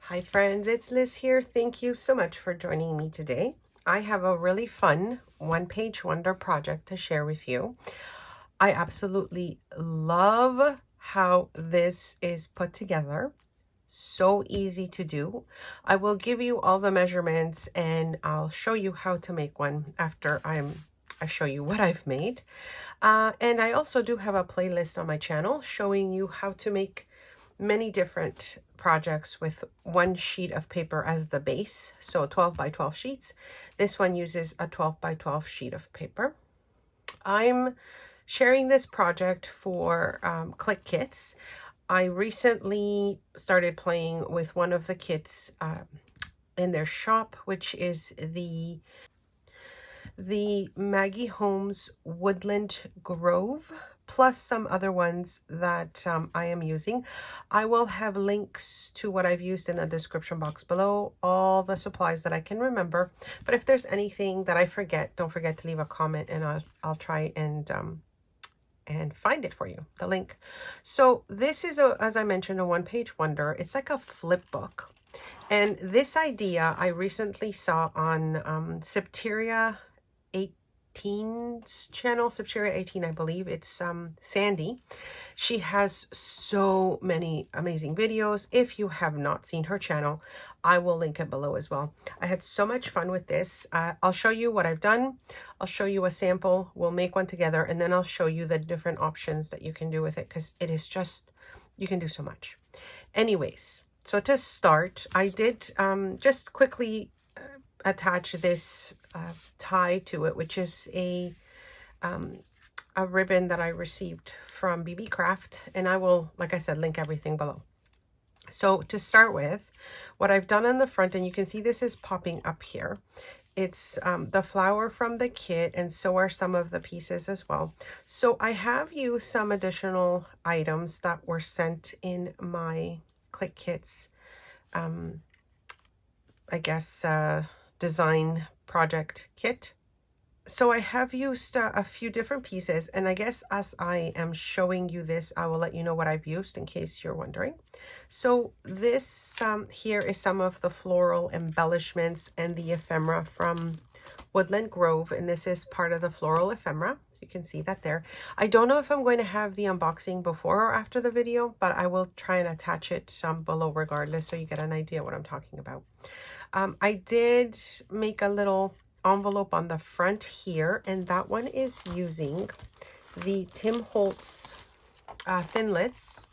Hi friends, it's Liz here. Thank you so much for joining me today. I have a really fun one-page wonder project to share with you. I absolutely love how this is put together. So easy to do. I will give you all the measurements and I'll show you how to make one after I show you what I've made. And I also do have a playlist on my channel showing you how to make many different projects with one sheet of paper as the base. So 12 by 12 sheets. This one uses a 12 by 12 sheet of paper. I'm sharing this project for Clique Kits. I recently started playing with one of the kits in their shop, which is the Maggie Holmes Woodland Grove, plus some other ones that I am using. I will have links to what I've used in the description box below, all the supplies that I can remember. But if there's anything that I forget, don't forget to leave a comment and I'll try and find it for you, the link. So this is, as I mentioned, a one-page wonder. It's like a flip book. And this idea I recently saw on Septeria 18's channel, Septeria 18, I believe. It's Sandy. She has so many amazing videos. If you have not seen her channel, I will link it below as well. I had so much fun with this. I'll show you what I've done. I'll show you a sample. We'll make one together, and then I'll show you the different options that you can do with it, because it is just, you can do so much. Anyways, so to start, I did just quickly attach this tie to it, which is a ribbon that I received from BB Craft, and I will, like I said, link everything below. So to start with, what I've done on the front, and you can see this is popping up here, it's the flower from the kit, and so are some of the pieces as well. So I have used some additional items that were sent in my Clique Kits, I guess, design project kit. So I have used a few different pieces, and I guess as I am showing you this, I will let you know what I've used in case you're wondering. So this here is some of the floral embellishments and the ephemera from Woodland Grove, and this is part of the floral ephemera. So you can see that there. I don't know if I'm going to have the unboxing before or after the video, but I will try and attach it below regardless, so you get an idea what I'm talking about. I did make a little envelope on the front here, and that one is using the Tim Holtz Thinlits,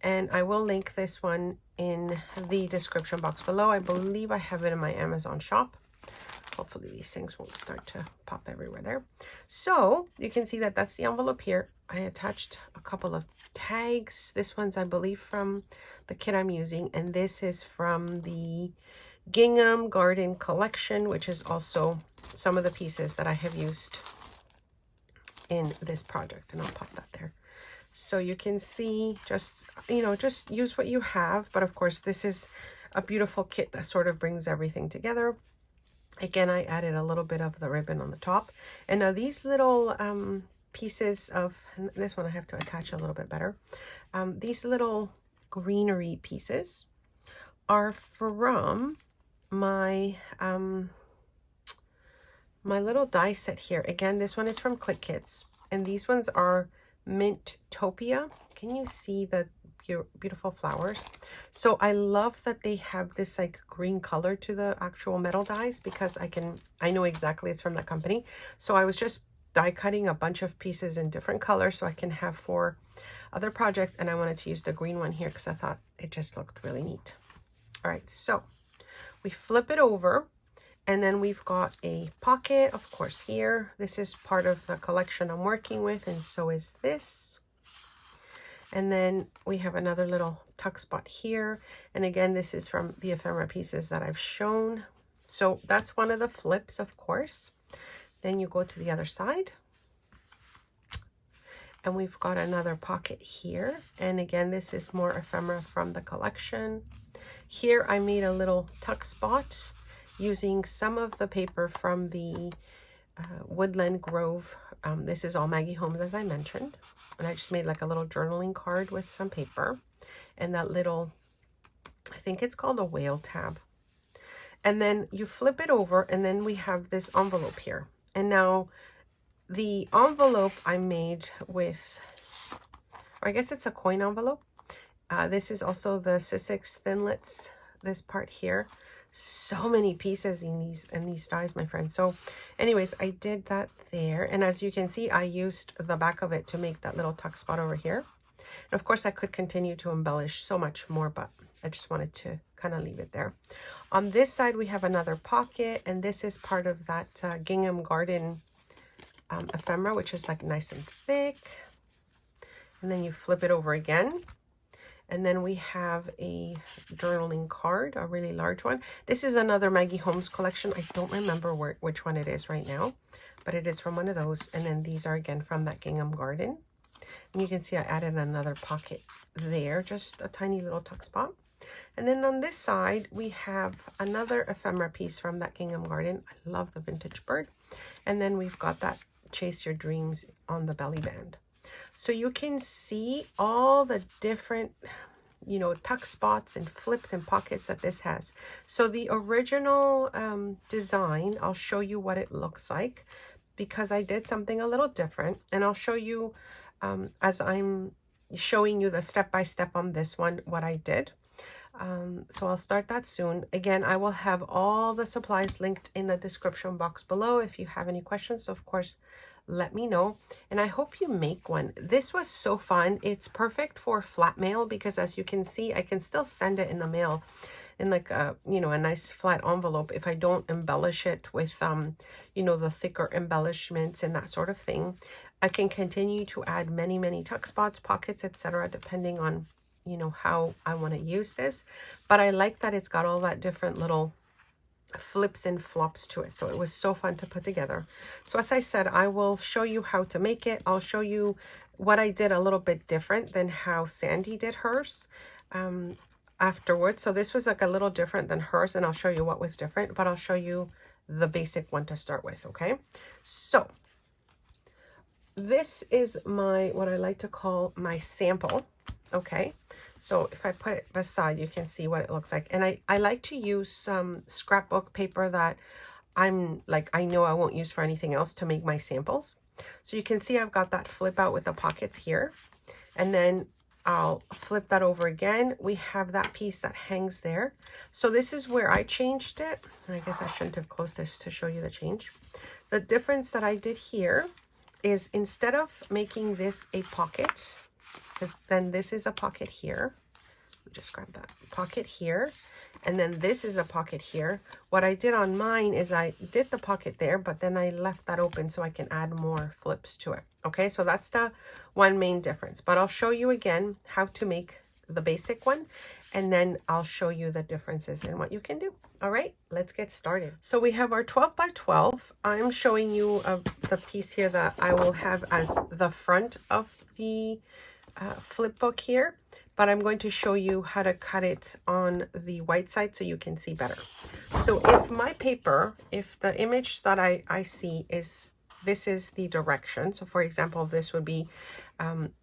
and I will link this one in the description box below. I believe I have it in my Amazon shop. Hopefully these things won't start to pop everywhere there. So you can see that that's the envelope here. I attached a couple of tags. This one's, I believe, from the kit I'm using, and this is from the Gingham Garden collection, which is also some of the pieces that I have used in this project, and I'll pop that there. So you can see, just, you know, just use what you have, but of course this is a beautiful kit that sort of brings everything together. Again, I added a little bit of the ribbon on the top, and now these little pieces of, this one I have to attach a little bit better, these little greenery pieces are from my my little die set here. Again, this one is from Clique Kits, and these ones are Mintopia. Can you see the beautiful flowers? So I love that they have this like green color to the actual metal dies, because I know exactly it's from that company. So I was just die cutting a bunch of pieces in different colors so I can have for other projects, and I wanted to use the green one here because I thought it just looked really neat. All right, so we flip it over, and then we've got a pocket, of course, here. This is part of the collection I'm working with, and so is this. And then we have another little tuck spot here. And again, this is from the ephemera pieces that I've shown. So that's one of the flips, of course. Then you go to the other side, and we've got another pocket here. And again, this is more ephemera from the collection. Here I made a little tuck spot using some of the paper from the Woodland Grove. This is all Maggie Holmes, as I mentioned, and I just made like a little journaling card with some paper, and that little I think it's called a whale tab. And then you flip it over, and then we have this envelope here. And now the envelope I made with, or I guess it's a coin envelope. This is also the Sussex Thinlits, this part here. So many pieces in these dies, my friends. So anyways, I did that there. And as you can see, I used the back of it to make that little tuck spot over here. And of course, I could continue to embellish so much more, but I just wanted to kind of leave it there. On this side, we have another pocket, and this is part of that Gingham Garden ephemera, which is like nice and thick. And then you flip it over again. And then we have a journaling card, a really large one. This is another Maggie Holmes collection. I don't remember which one it is right now, but it is from one of those. And then these are again from that Gingham Garden. And you can see I added another pocket there, just a tiny little tuck spot. And then on this side, we have another ephemera piece from that Gingham Garden. I love the vintage bird. And then we've got that Chase Your Dreams on the belly band. So you can see all the different, you know, tuck spots and flips and pockets that this has. So the original design, I'll show you what it looks like, because I did something a little different. And I'll show you as I'm showing you the step-by-step on this one, what I did. So I'll start that soon. Again, I will have all the supplies linked in the description box below. If you have any questions, of course, let me know. And I hope you make one. This was so fun. It's perfect for flat mail because, as you can see, I can still send it in the mail in like a, you know, a nice flat envelope if I don't embellish it with, you know, the thicker embellishments and that sort of thing. I can continue to add many, many tuck spots, pockets, etc., depending on, you know, how I want to use this. But I like that it's got all that different little flips and flops to it. So it was so fun to put together. So as I said, I will show you how to make it. I'll show you what I did a little bit different than how Sandy did hers afterwards. So this was like a little different than hers, and I'll show you what was different, but I'll show you the basic one to start with. Okay, so this is my, what I like to call my sample. Okay, so if I put it beside, you can see what it looks like. And I like to use some scrapbook paper that I'm like, I know I won't use for anything else to make my samples. So you can see I've got that flip out with the pockets here. And then I'll flip that over again. We have that piece that hangs there. So this is where I changed it. I guess I shouldn't have closed this to show you the change. The difference that I did here is, instead of making this a pocket, because then this is a pocket here. Let me just grab that pocket here. And then this is a pocket here. What I did on mine is I did the pocket there, but then I left that open so I can add more flips to it. Okay, so that's the one main difference. But I'll show you again how to make the basic one, and then I'll show you the differences and what you can do. All right, let's get started. So we have our 12 by 12. I'm showing you the piece here that I will have as the front of the flip book here, but I'm going to show you how to cut it on the white side so you can see better. So if my paper, if the image that I see is, this is the direction. So for example, this would be,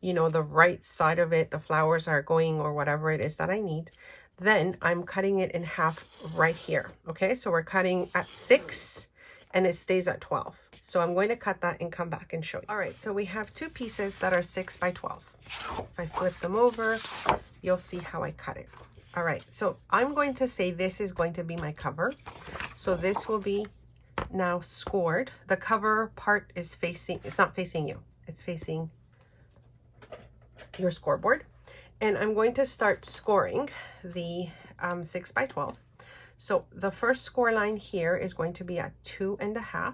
you know, the right side of it, the flowers are going, or whatever it is that I need. Then I'm cutting it in half right here. Okay, so we're cutting at 6 and it stays at 12. So I'm going to cut that and come back and show you. All right, so we have two pieces that are 6 by 12. If I flip them over, you'll see how I cut it. All right, so I'm going to say this is going to be my cover. So this will be now scored. The cover part is facing, it's not facing you, it's facing your scoreboard. And I'm going to start scoring the 6 by 12. So the first score line here is going to be at 2.5.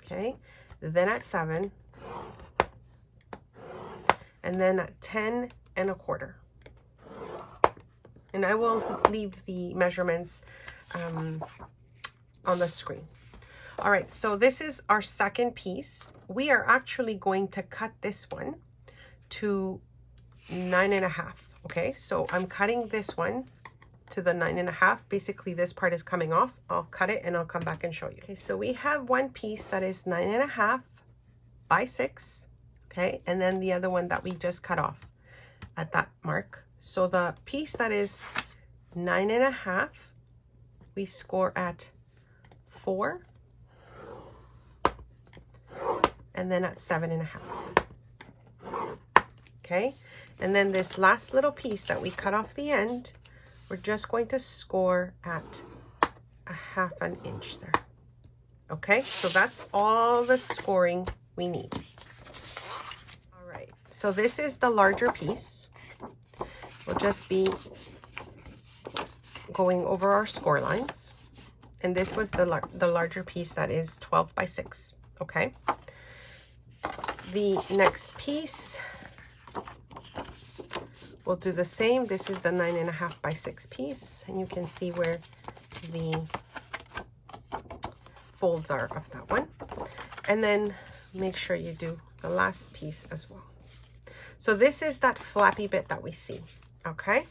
Okay, then at 7, and then at 10.25. And I will leave the measurements on the screen. All right, so this is our second piece. We are actually going to cut this one to 9.5. Okay, so I'm cutting this one to the 9.5. Basically, this part is coming off. I'll cut it and I'll come back and show you. Okay, so we have one piece that is 9.5 by 6. Okay, and then the other one that we just cut off. at that mark. So the piece that is 9.5, we score at 4, and then at 7.5. Okay, and then this last little piece that we cut off the end, we're just going to score at a 1/2 inch there. Okay, so that's all the scoring we need. All right, so this is the larger piece. We'll just be going over our score lines. And this was the larger piece that is 12 by 6, okay? The next piece, we'll do the same. This is the 9.5 by 6 piece, and you can see where the folds are of that one. And then make sure you do the last piece as well. So this is that flappy bit that we see, okay?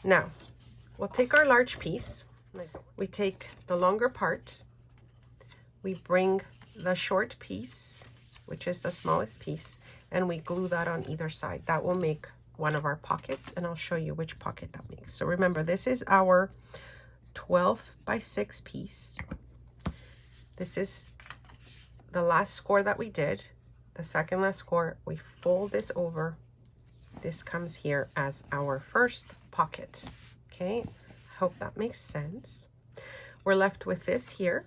Now, we'll take our large piece. We take the longer part. We bring the short piece, which is the smallest piece, and we glue that on either side. That will make one of our pockets, and I'll show you which pocket that makes. So remember, this is our 12 by 6 piece. This is the last score that we did. The second last score, we fold this over. This comes here as our first pocket. Okay, I hope that makes sense. We're left with this here.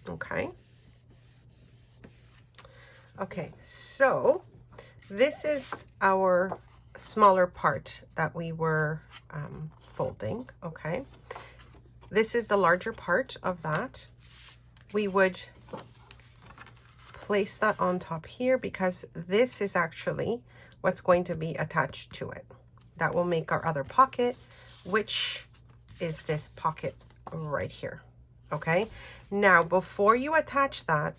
Okay. Okay, so this is our smaller part that we were folding. Okay, this is the larger part of that. We would place that on top here because this is actually what's going to be attached to it. That will make our other pocket, which is this pocket right here. Okay, now before you attach that,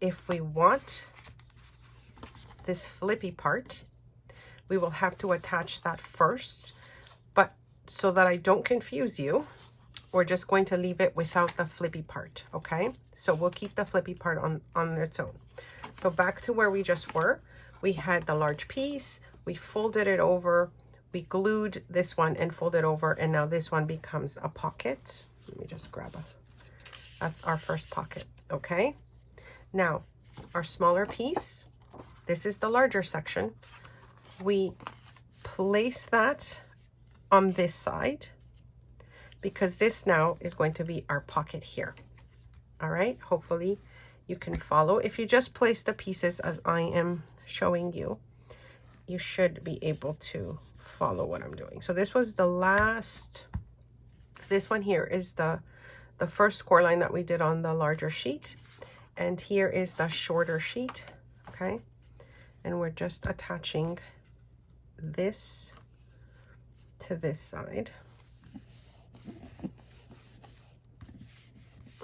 if we want this flippy part, we will have to attach that first. But so that I don't confuse you, we're just going to leave it without the flippy part, okay? So we'll keep the flippy part on its own. So back to where we just were, we had the large piece, we folded it over, we glued this one and folded over, and now this one becomes a pocket. Let me just grab that's our first pocket, okay? Now, our smaller piece, this is the larger section. We place that on this side because this now is going to be our pocket here. All right, hopefully you can follow. If you just place the pieces as I am showing you, you should be able to follow what I'm doing. So this was the last, this one here is the first score line that we did on the larger sheet. And here is the shorter sheet, okay? And we're just attaching this to this side.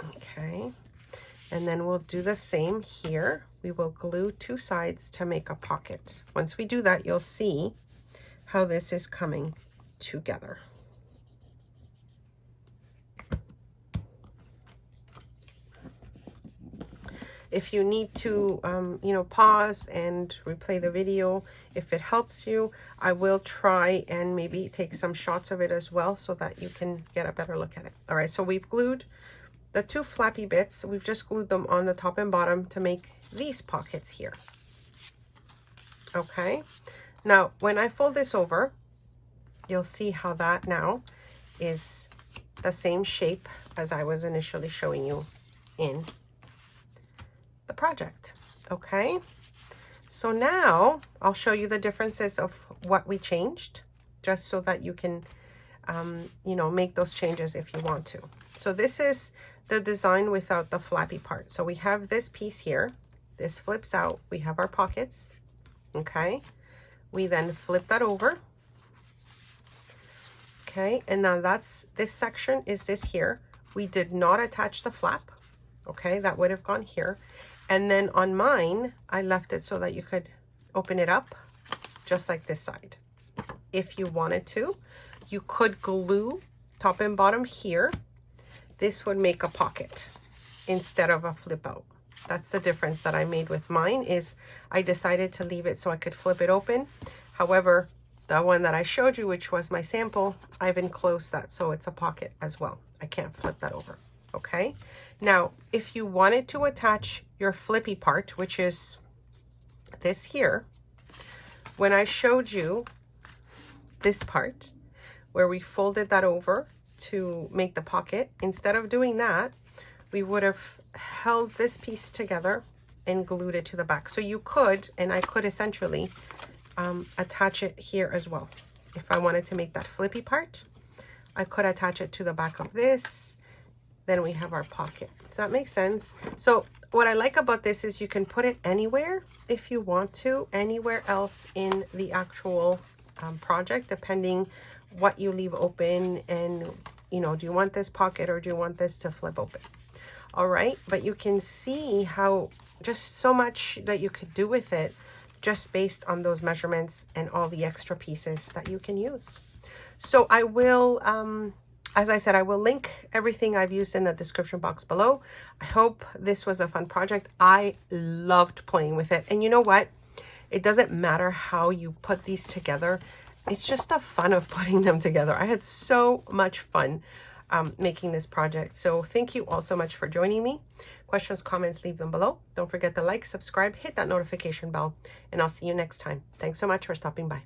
Okay, and then we'll do the same here. We will glue two sides to make a pocket. Once we do that, you'll see how this is coming together. If you need to, you know, pause and replay the video, if it helps you, I will try and maybe take some shots of it as well so that you can get a better look at it. All right, so we've glued the two flappy bits. We've just glued them on the top and bottom to make these pockets here. Okay, now when I fold this over, you'll see how that now is the same shape as I was initially showing you in the project. Okay, so now I'll show you the differences of what we changed, just so that you can you know, make those changes if you want to. So this is the design without the flappy part. So we have this piece here, this flips out, we have our pockets. Okay, we then flip that over. Okay, and now that's, this section is this here. We did not attach the flap. Okay, that would have gone here. And then on mine, I left it so that you could open it up just like this side. If you wanted to, you could glue top and bottom here. This would make a pocket instead of a flip out. That's the difference that I made with mine, is I decided to leave it so I could flip it open. However, the one that I showed you, which was my sample, I've enclosed that so it's a pocket as well. I can't flip that over, okay? Now, if you wanted to attach your flippy part, which is this here, when I showed you this part, where we folded that over to make the pocket, instead of doing that, we would have held this piece together and glued it to the back. So you could, and I could essentially attach it here as well. If I wanted to make that flippy part, I could attach it to the back of this. Then we have our pocket. Does that make sense? So what I like about this is you can put it anywhere if you want to, anywhere else in the actual project, depending what you leave open. And, you know, do you want this pocket or do you want this to flip open? All right, but you can see how just so much that you could do with it just based on those measurements and all the extra pieces that you can use. So I will, as I said, I will link everything I've used in the description box below. I hope this was a fun project. I loved playing with it. And you know what? It doesn't matter how you put these together. It's just the fun of putting them together. I had so much fun making this project. So thank you all so much for joining me. Questions, comments, leave them below. Don't forget to like, subscribe, hit that notification bell, and I'll see you next time. Thanks so much for stopping by.